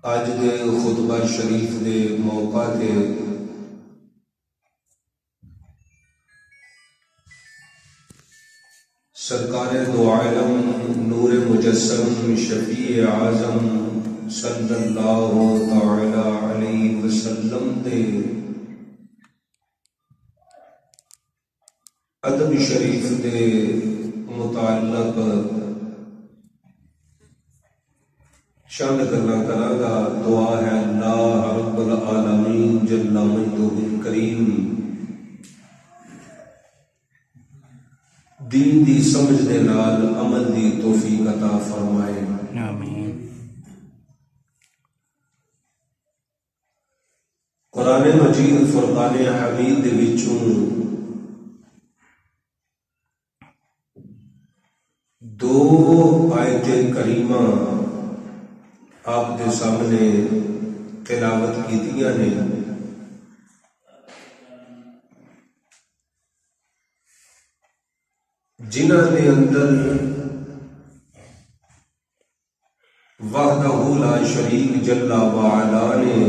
اج دے خطبہ شریف دے موقع تے سرکار دو عالم نور مجسم شفیع اعظم صلی اللہ تعالی علیہ وسلم دے ادب شریف دے متعلق چند گلاں کراں گا۔ دعا ہے اللہ رب العالمین جل مجدہ الکریم دین دی سمجھ دے نال عمل دی توفیق عطا فرمائے، آمین۔ قرآن مجید فرقان حمید دے وچوں دو آیت کریمہ آپ دے سامنے تلاوت کیتیاں نے۔ جنہاں دے اندر وحدہ لا شریک جل وعلا نے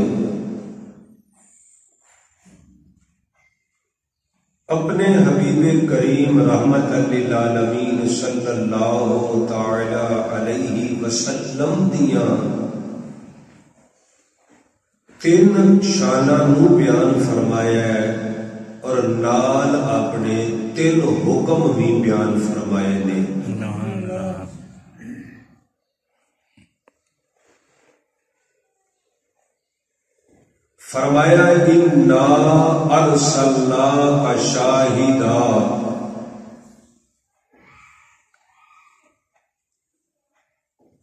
اپنے حبیب کریم رحمت للعالمین صلی اللہ تعالی علیہ وسلم دیاں تین شاناں نو بیان فرمایا ہے اور نال اپنے تین حکم بھی بیان فرمائے نے۔ فرمایا انا ارسلناک شاہدا،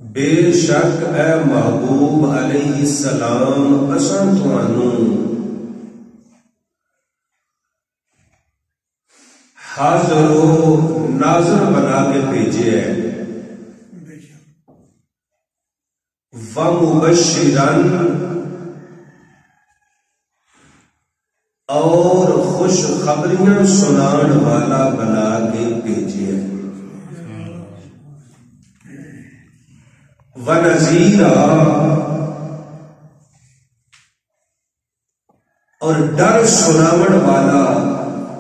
بے شک اے محبوب علیہ السلام اساں تانوں حاضر و ناظر بنا کے بھیجے ہے، ومبشراً اور خوش خبریاں سنان والا بنا کے بھیجے ہے، وَنَذِيرًا اور ڈر سناون والا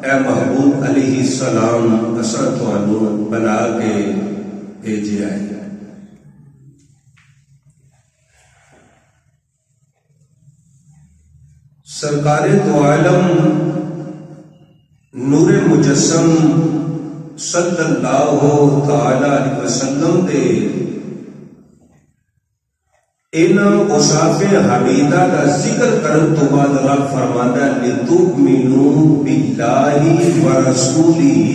اے محبوب علیہ السلام اساں تانوں بنا کے بھیجیا ہے۔ سرکار دو عالم نور مجسم صلی اللہ تعالی علیہ وسلم دے انہاں اوصاف حمیدہ کا ذکر کرن تو بعد رب فرماتا ہے لِتُؤْمِنُوا بِاللَّهِ وَرَسُولِهِ،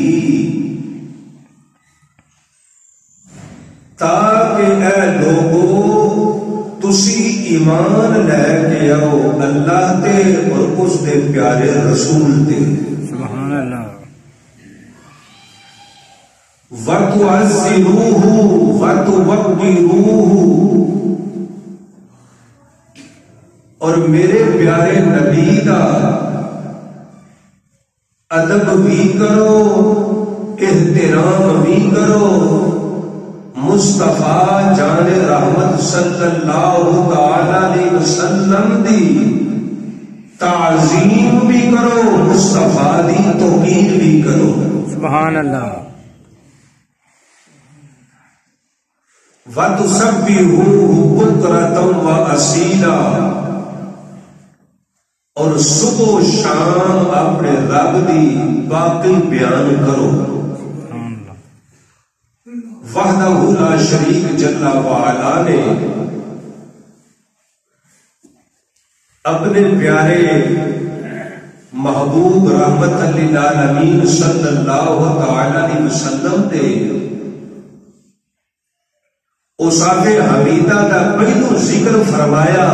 تاکہ اے لوگو تسی ایمان لے کے آؤ اللہ تے اور اس دے پیارے رسول تے، سبحان اللہ، وَتُعَزِّرُوهُ وَتُوَقِّرُوهُ، اور میرے پیارے نبی دا ادب بھی کرو، احترام بھی کرو، مصطفیٰ جان رحمت صلی اللہ تعالی علیہ وسلم دی تعظیم بھی کرو، مصطفیٰ دی توقیر بھی کرو، سبحان اللہ، وَتُسَبِّحُوهُ بُكْرَةً وَأَصِيلًا، اور صبح و شام اپنے رب دی باقی بیان کرو۔ وحدہ لا شریک جل وعلا نے اپنے پیارے محبوب رحمت للعالمین صلی اللہ تعالی علیہ وسلم دے اوصاف حمیدہ کا پہلو ذکر فرمایا،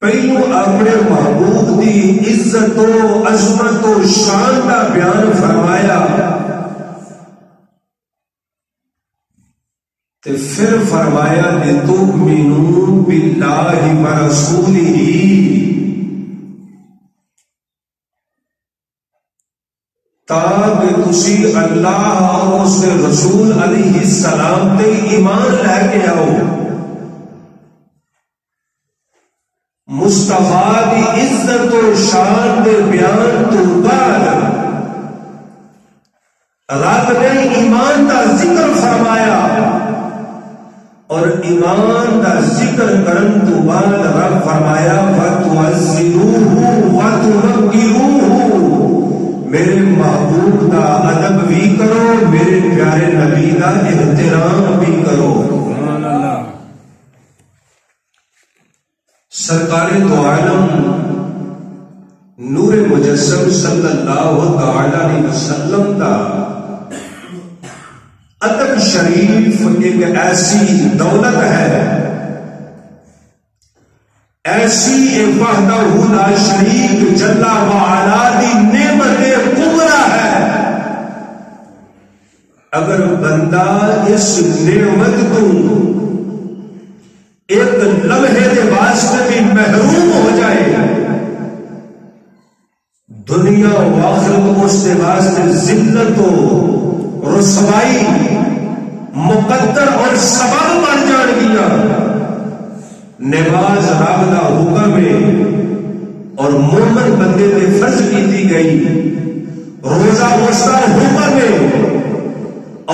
پہلو اپنے محبوب دی عزت و عظمت و شان کا بیان فرمایا، تے پھر فرمایا لِتُؤْمِنُوا بِاللَّهِ وَرَسُولِهِ، تاکہ تسی اللہ اور اس کے رسول علیہ السلام تے ایمان لے کے آؤ. مصطفیٰ دی عزت و شان دے بیان تو بعد رب نے ایمان دا ذکر فرمایا اور ایمان دا ذکر کرن تو بعد رب فرمایا وَتُعَزِّرُوهُ وَتُوَقِّرُوهُ. میرے محبوب دا ادب بھی کرو، میرے پیارے نبی دا احترام بھی کرو. سرکار دو عالم نور مجسم صلی اللہ تعالی علیہ وسلم دا ادب شریف ایک ایسی دولت ہے، ایسی وحدہ لا شریک جل وعلا دی نعمت کبریٰ ہے. اگر بندہ اس نعمت کو ایک لمحے کے واسطے بھی محروم ہو جائے، دنیا و آخرت اس کے واسطے ذلت و رسوائی مقدر اور سبب بن جان گیا. نماز رب دا حکم ہے اور مومن بندے تے فرض کی گئی، روزہ اس دا حکم ہے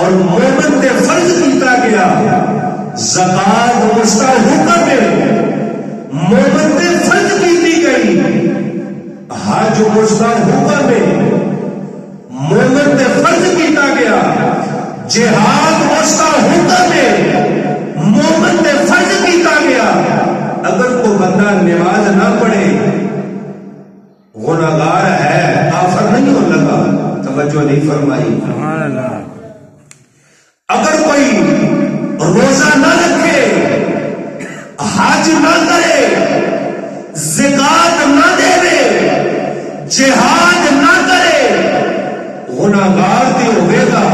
اور مومن تے فرض کیتا گیا، زکات اس دا حکم ہے مومن تے فرض کی گئی، حج اس دا حکم ہے مومن تے فرض کیتا گیا، جہاد اس دا حکم ہے مومن تے فرض کیتا گیا. اگر کوئی بندہ نماز نہ پڑھے گناہگار ہے، کافر نہیں ہو لگا. توجہ نہیں فرمائی. اگر کوئی روزہ نہ رکھے، حج نہ کرے، زکات نہ دے، جہاد نہ کرے، گناہگار بھی ہوئے گا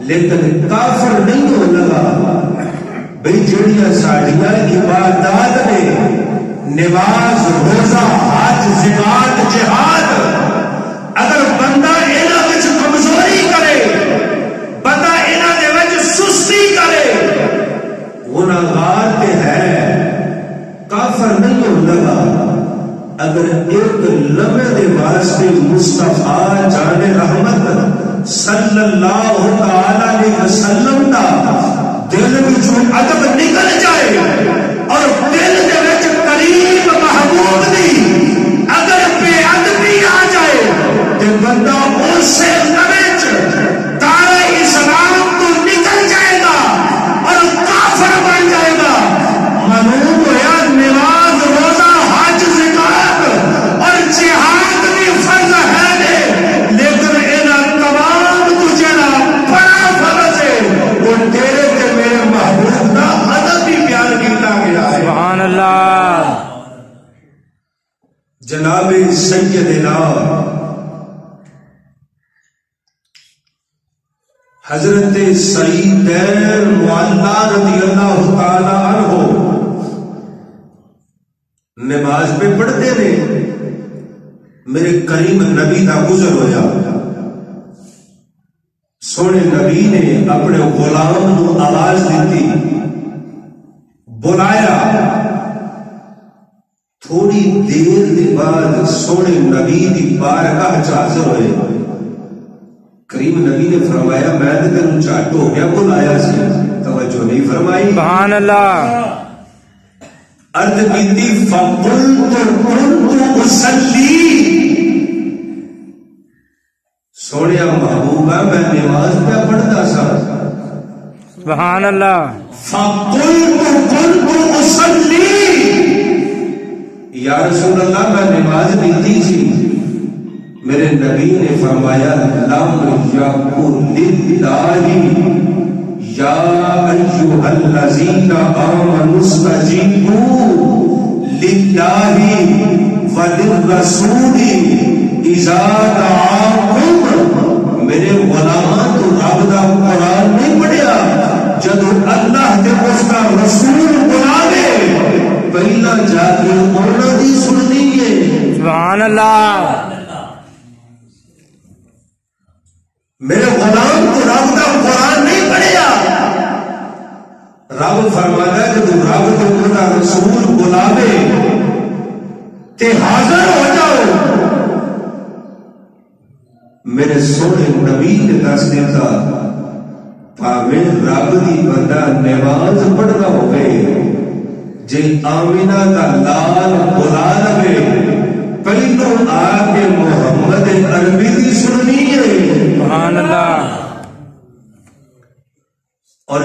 لیکن کافر نہیں ہو لگا. بھئی جڑیاں ساڑیاں عبادات نے، نماز، روزہ، حج، زکات، جہاد، اگر بندہ انہاں وچ کمزوری کرے، بندہ انہاں دے وچ سستی کرے، گناہگار تے ہے، کافر نہیں ہو لگا. اگر ایک لمحے دے واسطے مصطفیٰ جان رحمت صلی اللہ تعالی علیہ وسلم دا دل وچوں ادب نکل جائے اور دل دے وچ کریم محبوب دی اگر بے ادبی آ جائے تے بندہ اسے وچ دار اسلام تو نکل جائے گا اور کافر بن جائے گا. معلوم ہوا نماز، روزہ، حج، زکات اور جہاد بھی فرض ہے، لیکن انہاں تمام تو جڑا بڑا فرض ہے وہ تیرے تے میرے محبوب دا ادب بھی بیان کیتا گیا ہے. سبحان اللہ. جناب سیدنا حضرت سعیدین معلیٰ رضی اللہ تعالی عنہ نماز پہ پڑھتے رہے. میرے کریم نبی دا گزر ہویا، سونے نبی نے اپنے غلام نو آواز دیتی، بلایا. تھوڑی دیر کے بعد سونے نبی دی بارگاہ حاضر ہوئے. کریم نبی نے فرمایا میں تے تینوں جھٹ ہو گیا، بلایا سی. توجہ نہیں فرمائی. سبحان اللہ. عرض کیتی فقلت كنت اصلی، سونے محبوبہ میں نماز پہ پڑھتا سا. سبحان اللہ. فقلت كنت اصلی، یا رسول اللہ میں نماز پڑھتی تھی. میرے نبی نے فرمایا لم یکن للہ یا ایھا الذین آمنوا استجیبوا للہ وللرسول اذا دعاکم. میرے غلامان تو رب دا قرآن نہیں پڑھیا، جب اللہ تے اس کا رسول بلاوے پہلا جا کے انہاں دی سننی ہے. سبحان اللہ. میرے غلام تو رب کا قرآن نہیں پڑھیا. رب فرماتا ہے جب رب تو خدا رسول بلاوے تے حاضر ہو جاؤ. میرے سونے نبی نے دس دیتا پاوے رب دی بندہ نماز پڑھنا ہوئے جے آمینہ دا لال بلا لے پہلو آ کے محمد عربی دی سننی ہے. سبحان اللہ. اور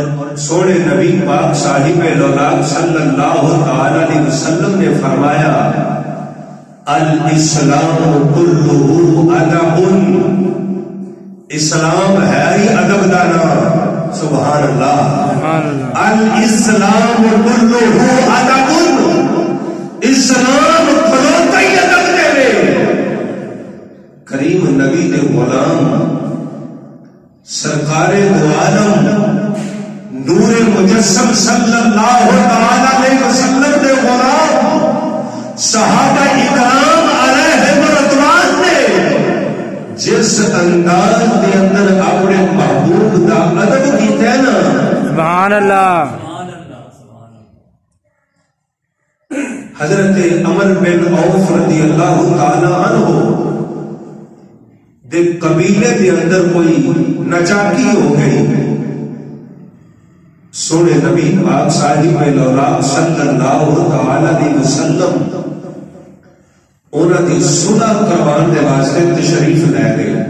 سونے نبی پاک صاحب لولاک صلی اللہ تعالی علیہ وسلم نے فرمایا الاسلام کلہ ادب. اسلام ہے ہی ادب دا نام. سبحان اللہ. الاسلام کلہ ادب. اسلام کھلوتا ہی ادب دے. کریم نبی دے غلام سرکار دو عالم نور مجسم صلی اللہ تعالی علیہ وسلم دے غلام صحابہ اکرام علیہم رضوان نے جس انداز دے اندر اپنے محبوب دا ادب کیتا ہے نا. سبحان اللہ. حضرت عمر بن عوف رضی اللہ تعالی عنہ دے قبیلے دے اندر کوئی نچاکی ہو گئی. سونے نبی پاک صاحب لولاک صلی اللہ تعالی علیہ وسلم انہاں دی صلح کروان دے واسطے تشریف لے گئے.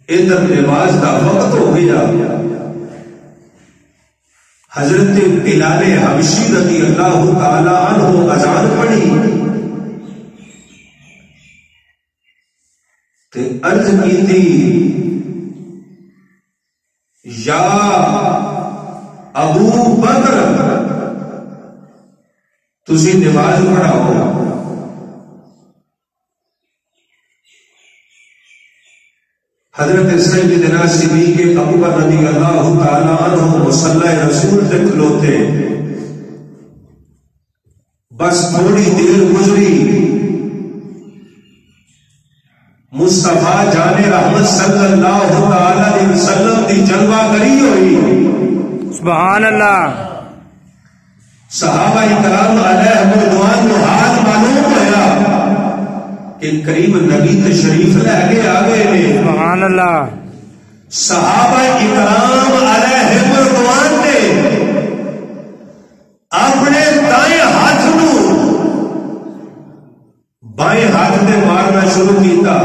ادھر نماز دا وقت ہو گیا. حضرت بلال حبشی رضی اللہ تعالی عنہ اذان پڑھی تے عرض کی تھی یا ابو بکر تسی نماز پڑھاؤ. حضرت سیدنا صدیق اکبر رضی اللہ تعالی عنہ مصلی رسول سے کھلوتے. بس تھوڑی دیر گزری مصطفیٰ جان رحمت صلی اللہ تعالی علیہ وسلم دی جلوہ گری ہوئی. سبحان اللہ. صحابہ اکرام علیہم رضوان کو حال معلوم ہوا کہ قریب نبی تشریف لے کے آ گئے نے. سبحان اللہ. صحابہ اکرام علیہم رضوان نے اپنے دائیں ہاتھ نو بائیں ہاتھ نے مارنا شروع کیتا.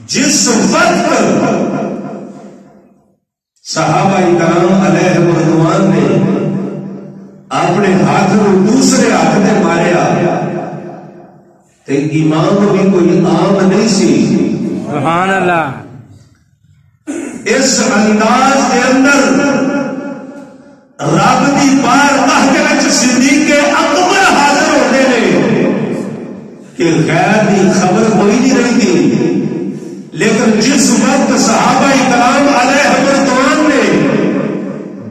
جس وقت صحابہ اکرام علیہم رضوان نے اپنے ہاتھ کو دوسرے ہاتھ نے ماریا تے امام بھی کوئی عام نہیں سی. سبحان اللہ. اس انداز کے اندر رب دی بارگاہ کے وچ صدیق اکبر حاضر ہوتے نے کہ غیر دی خبر کوئی نہیں رہی تھی. لیکن جس وقت صحابہ اکرام علیہم رضوان نے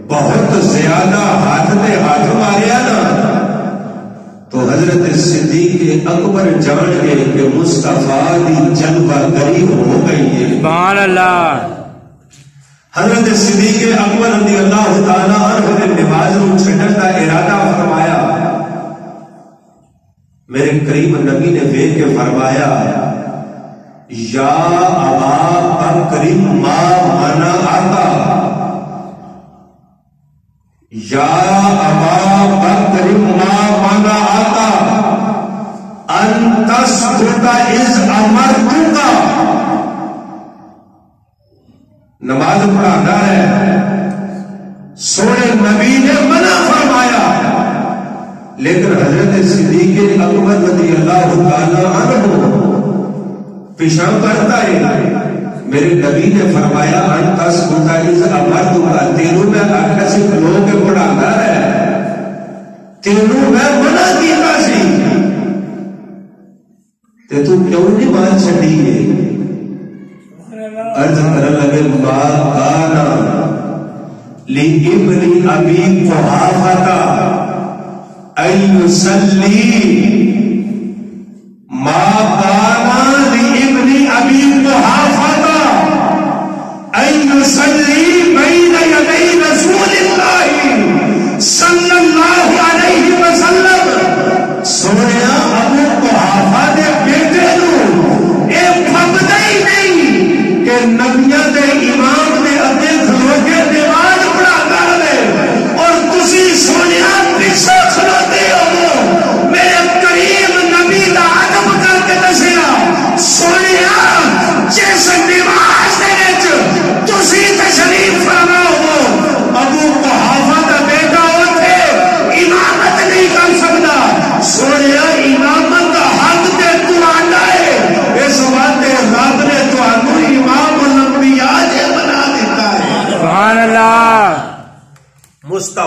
بہت زیادہ ہاتھ نے ہاتھ ماریا نا تو حضرت صدیق اکبر جان گئے کہ مصطفیٰ دی جلوہ گری ہو گئی ہے. سبحان اللہ. حضرت صدیق اکبر رضی اللہ تعالیٰ عنہ نے نماز کو چھڈن کا ارادہ فرمایا. میرے قریب نبی نے دیکھ کے فرمایا یا ابا بکر ما منعک یا ابا بکر ما منعک ان تسکت اذ امرتک. نماز پڑھانا ہے سونے نبی نے منع فرمایا لیکن حضرت صدیق اکبر رضی اللہ تعالی عنہ پیشہ کرتا ہے. میرے نبی نے فرمایا انتا سکتا اس امر دکھا تینوں میں آگا سے کھلو کے پڑھانا ہے تینوں میں منع کیتا سی تے تو کیوں نہیں مان چھڑی ہے. عرض کرنے لگے ما کانا لابن ابی قحافہ ان یصلی ما کانا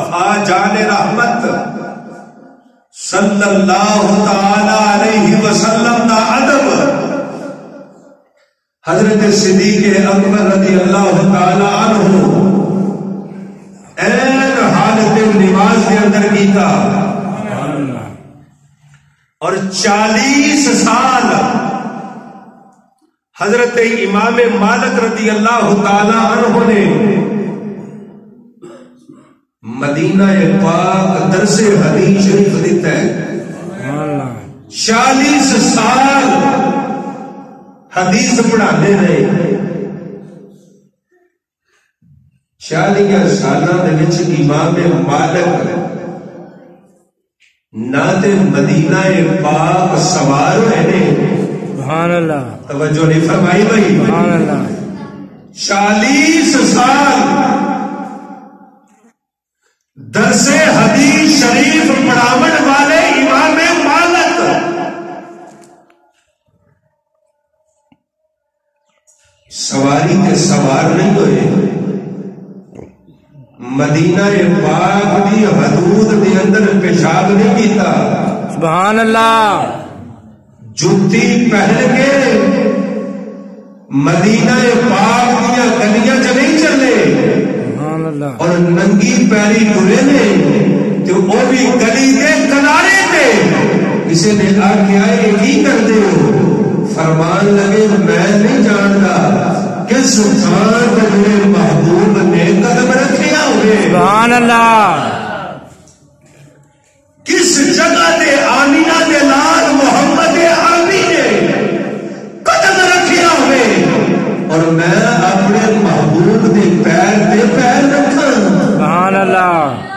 مصطفیٰ جان رحمت صلی اللہ تعالی علیہ وسلم دا ادب حضرت صدیق اکبر رضی اللہ تعالی عنہ این حالت نماز کے اندر کیتا اور 40 سال حضرت امام مالک رضی اللہ تعالی عنہ نے مدینہ پاک درس حدیث شریف دیتا ہے 40 سال حدیث پڑھانے رہے 40 سالہ دے وچ امام مالک نہ تے مدینہ پاک سوار ہوئے نے سبحان اللہ توجہ نہیں فرمائی بھائی سبحان اللہ 40 سال درس حدیث شریف پڑھاون والے امام مالک سواری کے سوار نہیں ہوئے مدینہ پاک دی حدود دے اندر پیشاب نہیں کیتا سبحان اللہ جوتی پہن کے مدینہ پاک دیا گلیاں چ نہیں چلے سبحان اللہ اور ننگی پیری ٹرے نے تو وہ بھی گلی کے کنارے تے کسی نے آخیا یہ کی کرتے ہو فرمان لگے میں نہیں جانتا کس تھان پر میرے محبوب نے قدم رکھیا ہوئے سبحان اللہ کس جگہ تے آمینہ دے لال محمد عربی نے قدم رکھیا ہوئے اور میں اپنے محبوب دے پیر تے پیر رکھا سبحان اللہ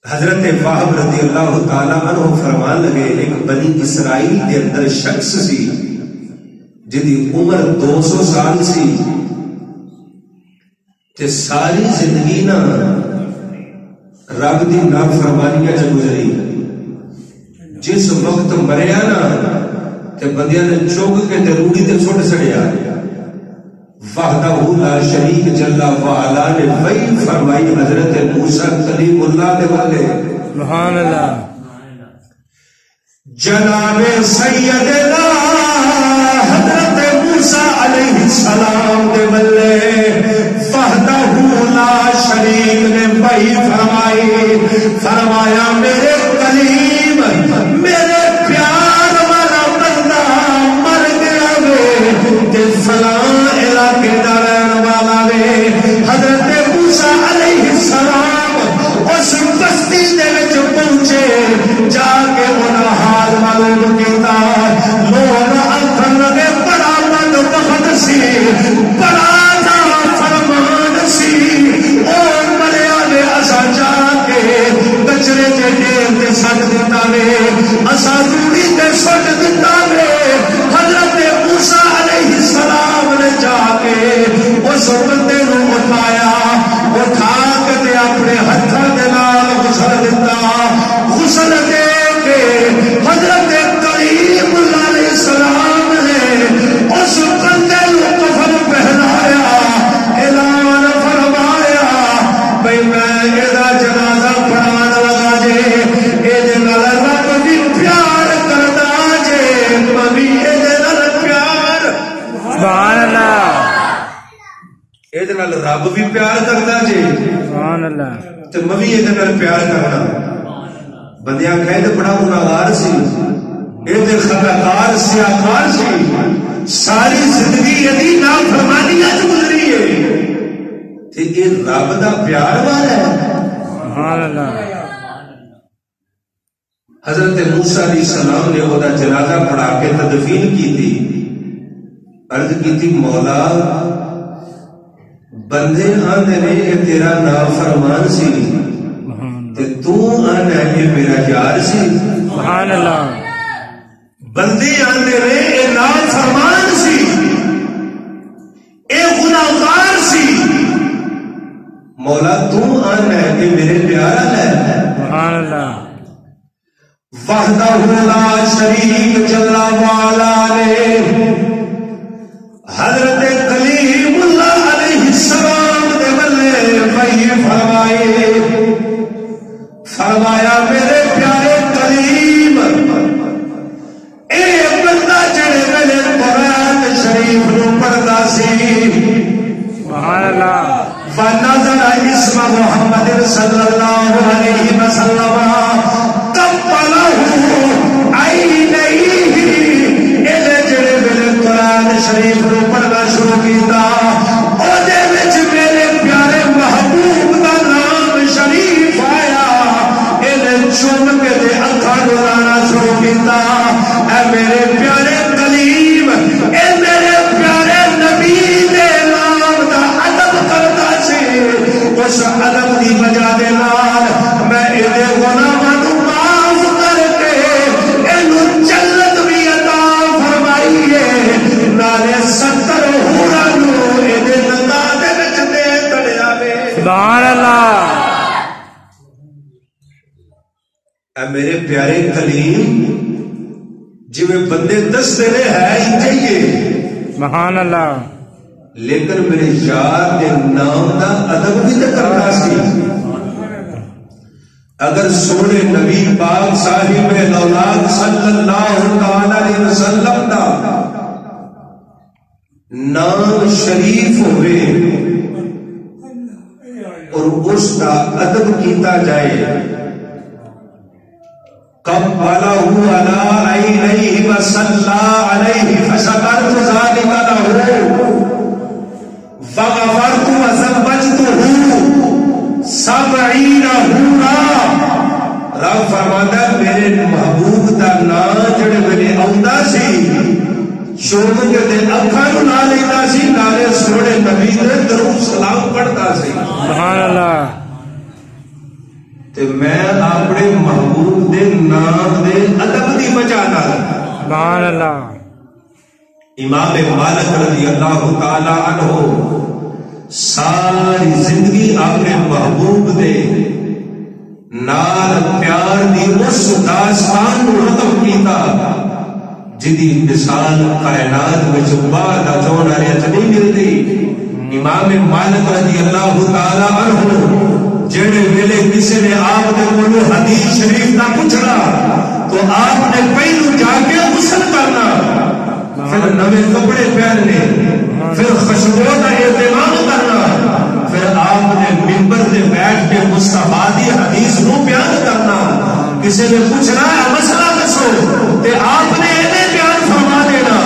حضرت وہب رضی اللہ تعالی عنہ فرمان لگے ایک بنی اسرائیل کے اندر شخص سی جدی عمر 200 سال سی تے ساری زندگی نا رب دی نافرمانیاں چ گزری جس وقت مریا نا تے بندیاں نے چوک کے تے روڑی تے سٹ سڑیا وحدہ لا شریک جل وعلا نے وہی فرمائی حضرت موسیٰ کلیم اللہ دے والے سبحان اللہ جناب سیدنا حضرت موسیٰ علیہ السلام دے والے وحدہ لا شریک نے وہی فرمایا میرے کلیم میرے پیار والا بندہ مر گیا وے تے فلاں علاقے دا رہن والا وے حضرت موسیٰ علیہ السلام اس بستی دے وچ پہنچے جا کے انہاں حال معلوم کیتا لوگ آکھن لگے بڑا بد بخت سی بڑا فرمان سی اور مریا نے اسا جا کے کچرے تے ڈیر تے سٹ دیتا وے اسا روڑی تے سٹ دیتا وے حضرت موسیٰ علیہ السلام نے جا کے اس بندے نو اٹھایا اٹھا کے اپنے ہتھاں دے نال غسل دیتا غسل دے کے حضرت کریم اللہ علیہ السلام نے اس بندے نو کفن پہنایا اعلان فرمایا بھئی میں ادا جنازہ پڑھان لگا جے اے دے نال رب بھی پیار کردا جے ممی اے دے نال پیار سبحان اللہ اے دے نال رب بھی پیار کردا جے سبحان اللہ تے ممی اے دے نال پیار کرنا بندیاں کہے تے بڑا گناہگار سی اے تے خطاکار سیاکار سی ساری زندگی دی نافرمانیاں وچ گزری ہے تے اے رب دا پیار والا ہے سبحان اللہ حضرت موسیٰ علیہ السلام نے وہ جنازہ پڑھا کے تدفین کی تھی عرض کی تھی مولا بندے آندے نے یہ تیرا نافرمان سی تے تو آنا یہ میرا یار سی سبحان اللہ بندے آندے نے یہ نافرمان سی اے گناہگار سی مولا تو آنا یہ میرے پیارا ہے سبحان اللہ وحدہ لا شریک جل وعلا نے حضرت کلیم اللہ علیہ السلام دے بلے وہی فرمائے فرمایا میرے پیارے کلیم اے بندہ جڑے میرے قرآن شریف نو پڑھدا سی سبحان اللہ فنظر اسم محمد صلی اللہ علیہ وسلم قبلہ عینیہ اے جڑے میرے قرآن شریف نو پڑھنا شروع کیتا او دے وچ میرے پیارے محبوب دا نام شریف آیا چوم کے دے اکھاں لانا شروع کیتا اے میرے پیارے کلیم اے میرے پیارے نبی دے نام دا ادب کرتا سی اس ادب دی وجہ دے نال میں اے غلاماں نو معاف کر کے اینو جنت بھی عطا فرمائی ہے نالے 70 حوراں نو اے دے نگاہ دے وچ دے تڑیا وے سبحان اللہ اے میرے پیارے کلیم جی میں بندے دس دینے ہے ہی چاہیے سبحان اللہ لیکن میرے یار دے نام دا ادب بھی تو کرنا سی اگر سونے نبی پاک صاحب اولاد صلی اللہ علیہ وسلم دا نام شریف ہوئے اور اس کا ادب کیتا جائے قبلہ علی عینیہ وصلی علیہ فشکرت ذلک لہ فغفرت وزوجتہ 70 حورا رب فرماتا میرے محبوب دا نام جڑے میرے آوندا سی شوق کے دے اکھاں نو نال لیندا سی نالے سونے نبی دے درود سلام پڑھدا سی سبحان اللہ تے میں اپنے محبوب دے نام دے ادب دی وجہ نال سبحان اللہ امام مالک رضی اللہ تعالی عنہ ساری زندگی اپنے محبوب دے نال پیار دی اس داستان نو ختم کیتا جدی مثال کائنات وچ بعد چون والے نہیں ملتی امام مالک رضی اللہ تعالی عنہ جڑے ویلے کسی نے آپ نے بولو حدیث شریف نہ پوچھنا تو آپ نے پہلو جا کے غسل کرنا پھر نوے کپڑے پہننے پھر خوشبو کا اہتمام کرنا پھر آپ نے ممبر سے بیٹھ کے مصطفیٰ دی حدیث نو بیان کرنا کسی نے پوچھنا ہے مسئلہ دسو تے آپ نے انہیں بیان فرما دینا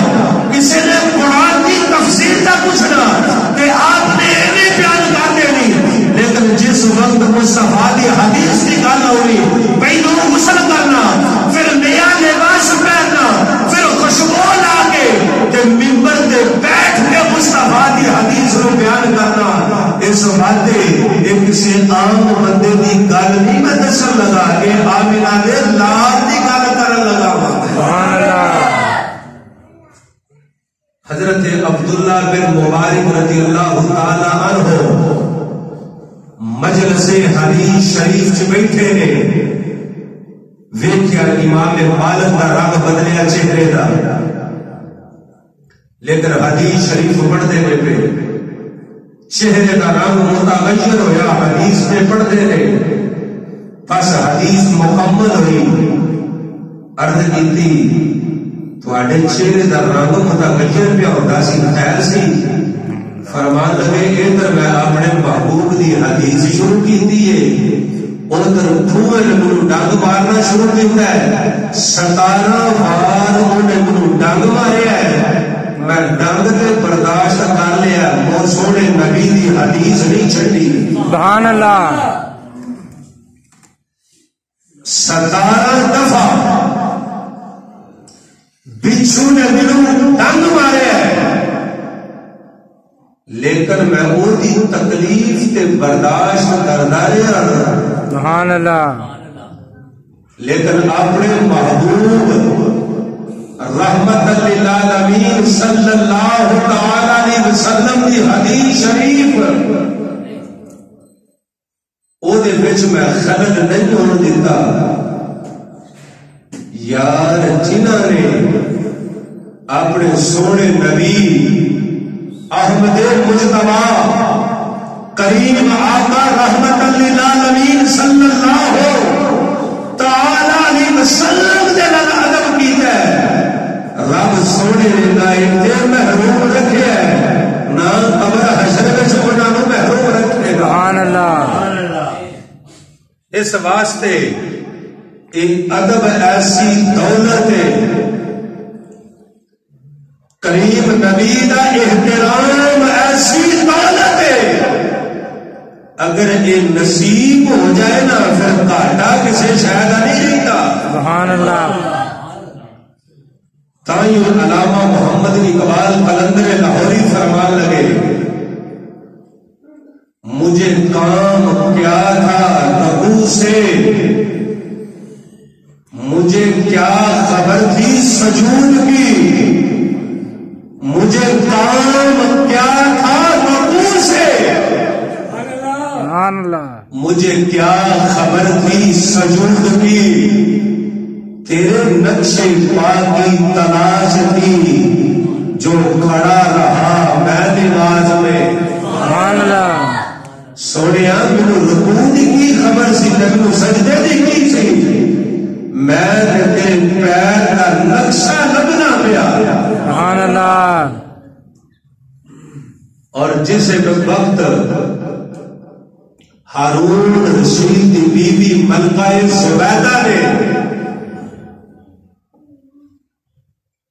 کسی نے قرآن کی تفسیر کا پوچھنا تے آپ نے انہیں بیان کر دینی لیکن جس وقت مصطفیٰ دی حدیث کی گل ہوئی پہلو غسل کرنا پھر نیا لباس پہننا پھر خوشبو لا کے تے ممبر تے بیٹھ کے مصطفیٰ دی حدیث کو بیان کرنا اس واسطے یہ کسی عام بندے دی گل نہیں میں دسن لگا کہ آمنہ دے لال دی گل کرن لگا سبحان اللہ حضرت عبداللہ بن مبارک رضی اللہ تعالی عنہ مجلس حدیث شریف چ بیٹھے نے ویکھیا امام مالک دا رنگ بدلیا چہرے دا لیکن حدیث شریف پڑھتے نے پہ چہرے کا رنگ متغیر ہویا حدیث پہ پڑھتے نے بس حدیث مکمل ہوئی عرض کیتی تواڈے چہرے دا رنگ متغیر پہ ہوتا سی خیر سی فرمان لگے ادھر میں اپنے محبوب دی حدیث شروع کیتی ہے ادھر دھوئے نے منو ڈنگ مارنا شروع کیتا ہے 17 بار انہیں منو ڈنگ ماریا ہے میں ڈنگ تے برداشت کر لیا وہ سونے نبی دی حدیث نہیں چھڈی سبحان اللہ 17 دفعہ بچھو نے منو ڈنگ ماریا ہے لیکن میں وہ دی تکلیف تے برداشت کردا رہا سبحان اللہ لیکن اپنے محبوب رحمت للعالمین صلی اللہ تعالی علیہ وسلم دی حدیث شریف او دے وچ میں خلل نہیں ہون دیتا یار جنہاں نے اپنے سونے نبی احمد مجتبی کریم آقا رحمت للعالمین صلی اللہ محروم رکھے نہ قبر حشر وچ انہاں نوں محروم رکھے گا. سبحان اللہ. اس واسطے ایک ادب ایسی دولت ہے، کریم نبی دا احترام ایسی دولت ہے، اگر یہ نصیب ہو جائے نا پھر گھاٹا کسی شاید نہیں رہتا. سبحان اللہ. تائیں علامہ محمد اقبال قلندر لاہوری فرمان لگے، مجھے کام کیا تھا نبو سے، مجھے کیا خبر تھی سجود کی، مجھے کام کیا تھا نبو سے، سبحان اللہ. مجھے کیا خبر تھی سجود کی، تیرے نقش پا کی تلاش تھی، جو کھڑا رہا میں نماز میں. سبحان اللہ. سونیا مینو رکوع کی خبر سی، مینو سجدے کی سی، میں تیرے پیر کا نقشہ لبنا پیا. سبحان اللہ. اور جس وقت ہارون رشید کی بیوی ملکہ زبیدہ نے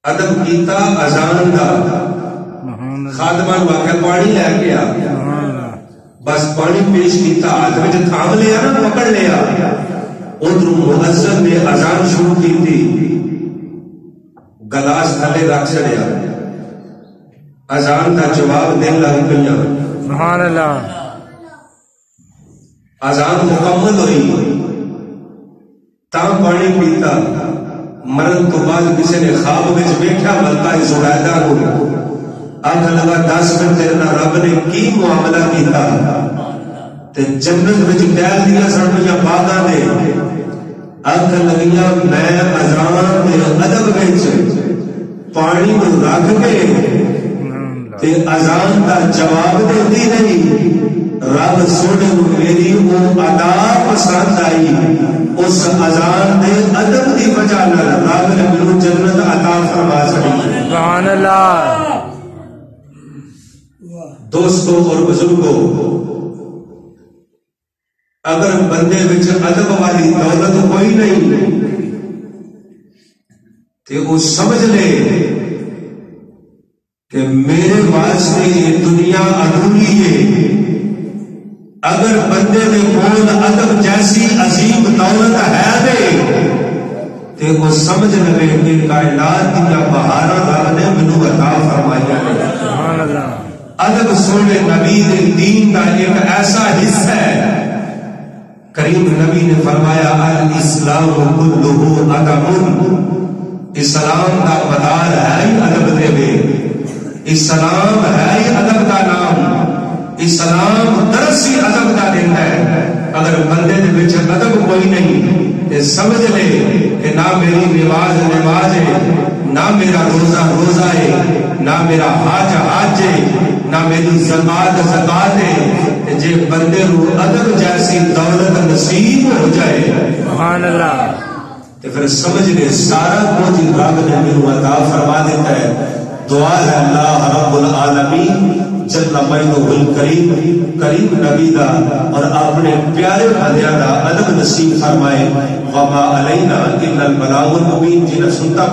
ادب کیتا اذان دا، خادمان واقع پانی لے کے آ، بس پانی پیش کیتا، ہاتھ میں تھام لیا نا، پکڑ لیا، ادھر مؤذن نے اذان شروع کی تھی، گلاس تھلے رکھ چڑیا، اذان کا جواب دین لگ پیا. سبحان اللہ. اذان مکمل ہوئی تا پانی پیتا. مرن تو بعد کسی نے خواب میں دیکھا ملکہ زبیدہ کو، آنکھ لگا 10 منٹ تیرے رب نے کی معاملہ کیتا تے جنت وچ ٹہل دیا سڑکیاں باغاں دے. آنکھ لگیاں میں اذان دے ادب وچ پانی نوں رکھ کے تے اذان دا جواب دیندی نہیں. رب سونے میری وہ ادا پسند آئی، اس اذان دے ادب دی وجہ نال رب نے مینوں جنت عطا فرما چھڑی. سبحان اللہ. دوستو اور بزرگوں، اگر بندے وچ ادب والی دولت کوئی نہیں تے وہ سمجھ لے کہ میرے واسطے یہ دنیا ادھوری ہے. اگر بندے نے کول ادب جیسی عظیم دولت ہے تے وہ سمجھ لے کہ کائنات دیا بہاراں رب نے مینوں عطا فرمائی ہے. سبحان اللہ. ادب سونے نبی دے دین کا ایک ایسا حصہ ہے، کریم نبی نے فرمایا الاسلام کلہ ادب، اسلام کا مدار ہے ہی ادب دے میں، اسلام ہے ہی ادب کا نام، اسلام درسی ادب کا دن ہے. اگر بندے دے وچ ادب کوئی نہیں تے سمجھ لے کہ نہ میری نماز نماز ہے، نہ میرا روزہ روزہ ہے، نہ میرا حج حج ہے، نہ میری زکات زکات ہے. جے بندے رو ادب جیسی دولت نصیب ہو جائے سبحان اللہ تو پھر سمجھ لے سارا کچھ رب نے میرے عطا فرما دیتا ہے. دعا ہے اللہ رب العالمین جل مجدہ الکریم کریم نبی دا اور اپنے پیارے بندیاں دا ادب نصیب فرمائے. وما علینا الا البلاغ المبین. جنہیں سنتا